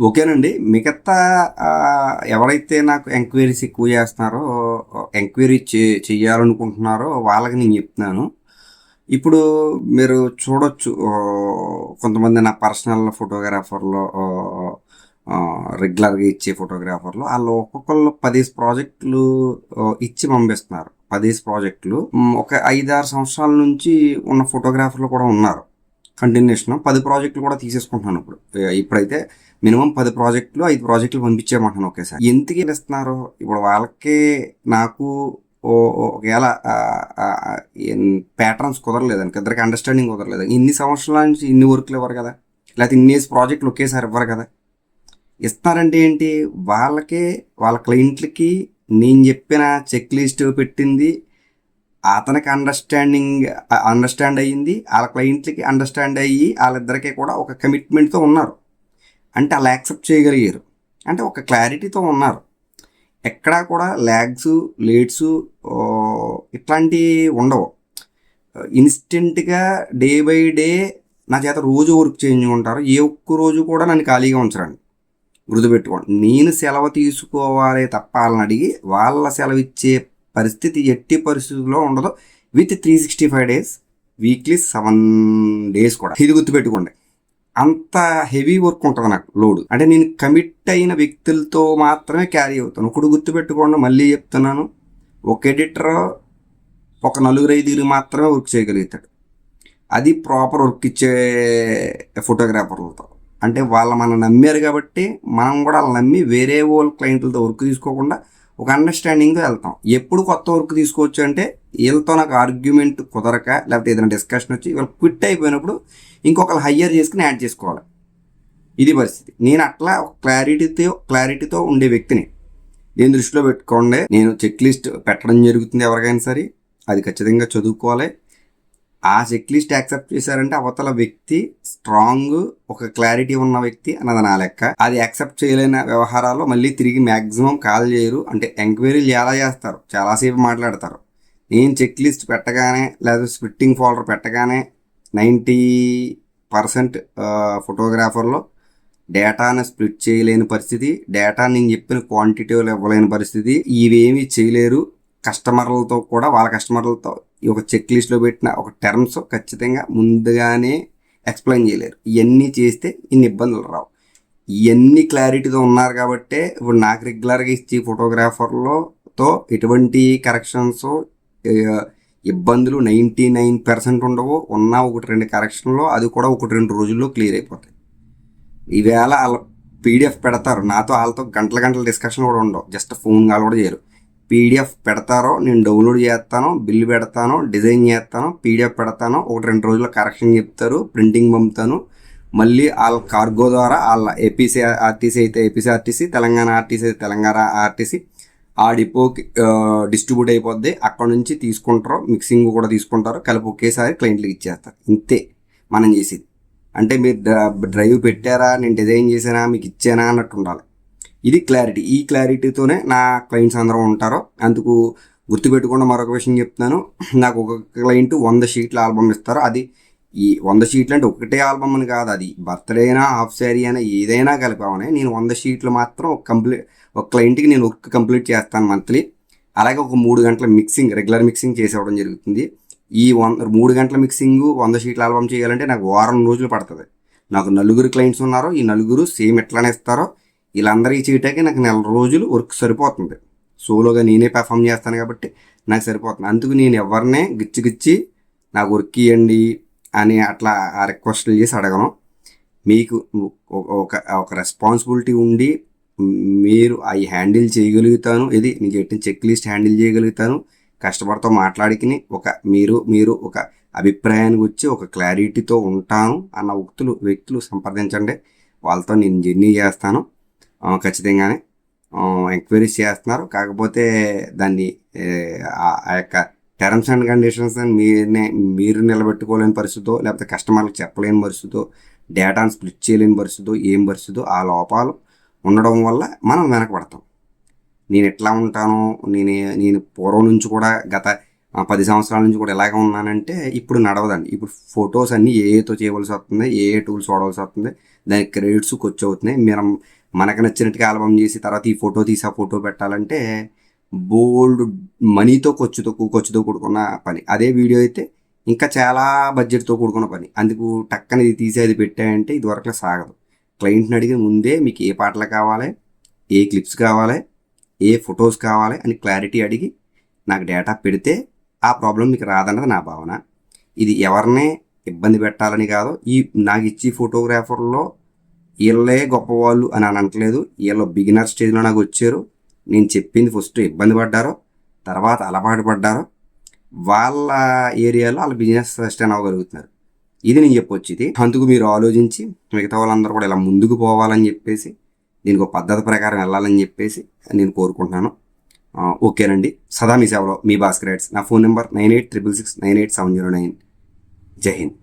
ఓకేనండి. మిగతా ఎవరైతే నాకు ఎంక్వైరీస్ ఎక్కువ చేస్తున్నారో, ఎంక్వైరీ చెయ్యాలనుకుంటున్నారో వాళ్ళకి నేను చెప్తున్నాను. ఇప్పుడు మీరు చూడొచ్చు, కొంతమంది నా పర్సనల్ ఫోటోగ్రాఫర్‌లో, రెగ్యులర్‌గా ఇచ్చే ఫోటోగ్రాఫర్‌లు ఆళ్ళు ఒక్కొక్కళ్ళు 10 ప్రాజెక్టులు ఇచ్చి పంపిస్తున్నారు. 10 ప్రాజెక్టులు. ఒక 5, 6 సంవత్సరాల నుంచి ఉన్న ఫోటోగ్రాఫర్‌లు కూడా ఉన్నారు. కంటిన్యూషన్ 10 ప్రాజెక్టులు కూడా తీసేసుకుంటున్నాను ఇప్పుడు. ఇప్పుడైతే మినిమం 10 ప్రాజెక్టులు, 5 ప్రాజెక్టులు పంపించేయమంటున్నాను ఒకేసారి. ఎందుకు ఇలా ఇస్తున్నారు? ఇప్పుడు వాళ్ళకి నాకు ఒకవేళ ప్యాటర్న్స్ కుదరలేదండి, ఇద్దరికి అండర్స్టాండింగ్ కుదరలేదు. ఇన్ని సంవత్సరాల నుంచి ఇన్ని వర్క్లు ఇవ్వరు కదా, లేకపోతే ఇన్నేసి ప్రాజెక్టులు ఒకేసారి ఇవ్వరు కదా. ఇస్తున్నారంటే ఏంటి, వాళ్ళకి వాళ్ళ క్లయింట్లకి నేను చెప్పిన చెక్ లిస్ట్ పెట్టింది అతనికి అండర్స్టాండ్ అయ్యింది, వాళ్ళ క్లయింట్లకి అండర్స్టాండ్ అయ్యి వాళ్ళిద్దరికీ కూడా ఒక కమిట్మెంట్తో ఉన్నారు. అంటే వాళ్ళు యాక్సెప్ట్ చేయగలిగారు, అంటే ఒక క్లారిటీతో ఉన్నారు. ఎక్కడా కూడా ల్యాగ్స్, లేట్స్ ఇట్లాంటివి ఉండవు. ఇన్స్టెంట్గా డే బై డే నా చేత రోజు వర్క్ చేయించుకుంటారు. ఏ ఒక్క రోజు కూడా నన్ను ఖాళీగా ఉంచరండి, గుర్తుపెట్టుకోండి. నేను సెలవు తీసుకోవాలి తప్ప వాళ్ళని అడిగి వాళ్ళ సెలవు ఇచ్చే పరిస్థితి ఎట్టి పరిస్థితుల్లో ఉండదు. విత్ 365 days, వీక్లీ 7 days కూడా. ఇది గుర్తుపెట్టుకోండి. అంత హెవీ వర్క్ ఉంటుంది నాకు, లోడ్. అంటే నేను కమిట్ అయిన వ్యక్తులతో మాత్రమే క్యారీ అవుతాను. ఇప్పుడు గుర్తుపెట్టుకోండి, మళ్ళీ చెప్తున్నాను, ఒక ఎడిటర్ ఒక 4-5 మాత్రమే వర్క్ చేయగలుగుతాడు. అది ప్రాపర్ వర్క్ ఇచ్చే ఫోటోగ్రాఫర్లతో. అంటే వాళ్ళు మనం నమ్మారు కాబట్టి మనం కూడా వాళ్ళని నమ్మి వేరే వాళ్ళ క్లయింట్లతో వర్క్ తీసుకోకుండా ఒక అండర్స్టాండింగ్తో వెళ్తాం. ఎప్పుడు కొత్త వర్క్ తీసుకోవచ్చు అంటే వీళ్ళతో నాకు ఆర్గ్యుమెంట్ కుదరక, లేకపోతే ఏదైనా డిస్కషన్ వచ్చి వీళ్ళు క్విట్ అయిపోయినప్పుడు ఇంకొకరు హయ్యర్ చేసుకుని యాడ్ చేసుకోవాలి. ఇది పరిస్థితి. నేను అట్లా ఒక క్లారిటీతో ఉండే వ్యక్తిని. నేను దృష్టిలో పెట్టుకోండి, నేను చెక్ లిస్ట్ పెట్టడం జరుగుతుంది ఎవరికైనా సరే, అది ఖచ్చితంగా చదువుకోవాలి. ఆ చెక్ లిస్ట్ యాక్సెప్ట్ చేశారంటే అవతల వ్యక్తి స్ట్రాంగ్, ఒక క్లారిటీ ఉన్న వ్యక్తి అన్నది నా లెక్క. అది యాక్సెప్ట్ చేయలేని వ్యవహారాల్లో మళ్ళీ తిరిగి మ్యాక్సిమం కాల్ చేయరు. అంటే ఎంక్వైరీలు ఎలా చేస్తారు, చాలాసేపు మాట్లాడతారు. నేను చెక్ లిస్ట్ పెట్టగానే లేదా స్ప్లిట్టింగ్ ఫోల్డర్ పెట్టగానే 90% ఫోటోగ్రాఫర్లో డేటాను స్ప్లిట్ చేయలేని పరిస్థితి, డేటా నేను చెప్పిన క్వాంటిటీలో ఇవ్వలేని పరిస్థితి, ఇవేమీ చేయలేరు. కస్టమర్లతో కూడా, వాళ్ళ కస్టమర్లతో ఈ ఒక చెక్ లిస్ట్లో పెట్టిన ఒక టర్మ్స్ ఖచ్చితంగా ముందుగానే ఎక్స్ప్లెయిన్ చేయలేరు. ఇవన్నీ చేస్తే ఇన్ని ఇబ్బందులు రావు. ఇవన్నీ క్లారిటీతో ఉన్నారు కాబట్టే ఇప్పుడు నాకు రెగ్యులర్గా ఇచ్చి ఫోటోగ్రాఫర్లతో ఎటువంటి కరెక్షన్స్, ఇబ్బందులు 99% ఉండవు. ఉన్న 1-2 కరెక్షన్లో అది కూడా 1-2 రోజుల్లో క్లియర్ అయిపోతాయి. ఈవేళ వాళ్ళ పీడిఎఫ్ పెడతారు, నాతో వాళ్ళతో గంటల డిస్కషన్ కూడా ఉండవు, జస్ట్ ఫోన్ కాల్ కూడా చేయరు. పీడిఎఫ్ పెడతారో నేను డౌన్లోడ్ చేస్తాను, బిల్లు పెడతాను, డిజైన్ చేస్తాను, పీడిఎఫ్ పెడతాను, 1-2 రోజుల్లో కరెక్షన్ చెప్తారు, ప్రింటింగ్ పంపుతాను. మళ్ళీ వాళ్ళ కార్గో ద్వారా వాళ్ళ ఏపీసీ ఆర్టీసీ అయితే ఏపీసీ ఆర్టీసీ, తెలంగాణ ఆర్టీసీ అయితే తెలంగాణ ఆర్టీసీ, ఆ డిపోకి డిస్ట్రిబ్యూట్ అయిపోద్ది. అక్కడ నుంచి తీసుకుంటారు, మిక్సింగ్ కూడా తీసుకుంటారు, కలిపి ఒకేసారి క్లయింట్లకు ఇచ్చేస్తారు. ఇంతే మనం చేసేది. అంటే మీరు డ్రైవ్ పెట్టారా, నేను డిజైన్ చేసానా, మీకు ఇచ్చానా అన్నట్టు ఉండాలి. ఇది క్లారిటీ. ఈ క్లారిటీతోనే నా క్లయింట్స్ అందరూ ఉంటారు. అందుకు గుర్తుపెట్టుకుండా మరొక విషయం చెప్తున్నాను, నాకు ఒక క్లయింట్ 100 షీట్ల ఆల్బమ్ ఇస్తారు. అది ఈ 100 షీట్లు అంటే ఒకటే ఆల్బమ్ అని కాదు, అది బర్త్డే అయినా, హాఫ్ శారీ అయినా, ఏదైనా కలిపామని. నేను 100 షీట్లు మాత్రం ఒక క్లయింట్కి నేను వర్క్ కంప్లీట్ చేస్తాను మంత్లీ. అలాగే ఒక 3 గంటల మిక్సింగ్, రెగ్యులర్ మిక్సింగ్ చేసేవడం జరుగుతుంది. ఈ 3 గంటల మిక్సింగ్ 100 షీట్ల ఆల్బమ్ చేయాలంటే నాకు వారం రోజులు పడుతుంది. నాకు 4 క్లయింట్స్ ఉన్నారు. ఈ 4 సేమ్ ఎట్లానే ఇస్తారో వీళ్ళందరికీ చేయటానికి నాకు 4 రోజులు వర్క్ సరిపోతుంది. సోలోగా నేనే పెర్ఫామ్ చేస్తాను కాబట్టి నాకు సరిపోతుంది. అందుకు నేను ఎవరినే గిచ్చి నాకు వర్క్ ఇవ్వండి అని అట్లా ఆ రిక్వెస్ట్లు చేసి అడగను. మీకు ఒక రెస్పాన్సిబిలిటీ ఉండి మీరు అవి హ్యాండిల్ చేయగలుగుతాను, ఇది నేను చెప్పిన చెక్ లిస్ట్ హ్యాండిల్ చేయగలుగుతాను, కస్టమర్తో మాట్లాడికి మీరు ఒక అభిప్రాయానికి వచ్చి ఒక క్లారిటీతో ఉంటాను అన్న వ్యక్తులు సంప్రదించండి. వాళ్ళతో నేను జర్నీ చేస్తాను. ఖచ్చితంగానే ఎంక్వైరీస్ చేస్తున్నారు. కాకపోతే దాన్ని ఆ యొక్క టర్మ్స్ అండ్ కండిషన్స్ మీరు నిలబెట్టుకోలేని పరిస్థితితో, లేకపోతే కస్టమర్లకు చెప్పలేని పరిస్థితితో, డేటాను స్ప్లిట్ చేయలేని పరిస్థితితో, ఏం పరిస్థితితో ఆ లోపాలు ఉండడం వల్ల మనం వెనకబడతాం. నేను ఎట్లా ఉంటాను, నేను పూర్వం నుంచి కూడా గత 10 సంవత్సరాల నుంచి కూడా ఎలాగ ఉన్నానంటే ఇప్పుడు నడవదండి. ఇప్పుడు ఫొటోస్ అన్నీ ఏతో చేయవలసి వస్తుంది, ఏ టూల్స్ వాడవలసి వస్తుంది, దానికి క్రెడిట్స్ ఖర్చు అవుతున్నాయి. మీరు మనకు నచ్చినట్టుగా ఆల్బమ్ చేసి తర్వాత ఈ ఫోటో తీసి ఆ ఫోటో పెట్టాలంటే బోల్డ్ మనీతో ఖర్చుతో కూడుకున్న పని. అదే వీడియో అయితే ఇంకా చాలా బడ్జెట్తో కూడుకున్న పని. అందుకు టక్కన ఇది తీసి అది పెట్టాయంటే ఇది వరకు సాగదు. క్లయింట్ని అడిగిన ముందే మీకు ఏ పాటలు కావాలి, ఏ క్లిప్స్ కావాలి, ఏ ఫొటోస్ కావాలి అని క్లారిటీ అడిగి నాకు డేటా పెడితే ఆ ప్రాబ్లం మీకు రాదన్నది నా భావన. ఇది ఎవరినే ఇబ్బంది పెట్టాలని కాదు. నాకు ఇచ్చి ఫోటోగ్రాఫర్లో వీళ్ళే గొప్పవాళ్ళు అని అనట్లేదు. వీళ్ళు బిగినర్ స్టేజ్లో నాకు వచ్చారు. నేను చెప్పింది ఫస్ట్ ఇబ్బంది పడ్డారో, తర్వాత అలవాటు పడ్డారో, వాళ్ళ ఏరియాలో వాళ్ళ బిజినెస్ సస్టైన్ అవ్వగలుగుతున్నారు. ఇది నేను చెప్పొచ్చు. ఇది అందుకు మీరు ఆలోచించి మిగతా వాళ్ళందరూ కూడా ఇలా ముందుకు పోవాలని చెప్పేసి దీనికి ఒక పద్ధతి ప్రకారం వెళ్ళాలని చెప్పేసి నేను కోరుకుంటున్నాను. ఓకేనండి. సదా మీ సేవలో మీ భాస్కర్ యాడ్స్. నా ఫోన్ నెంబర్ 9866698709. జై హింద్.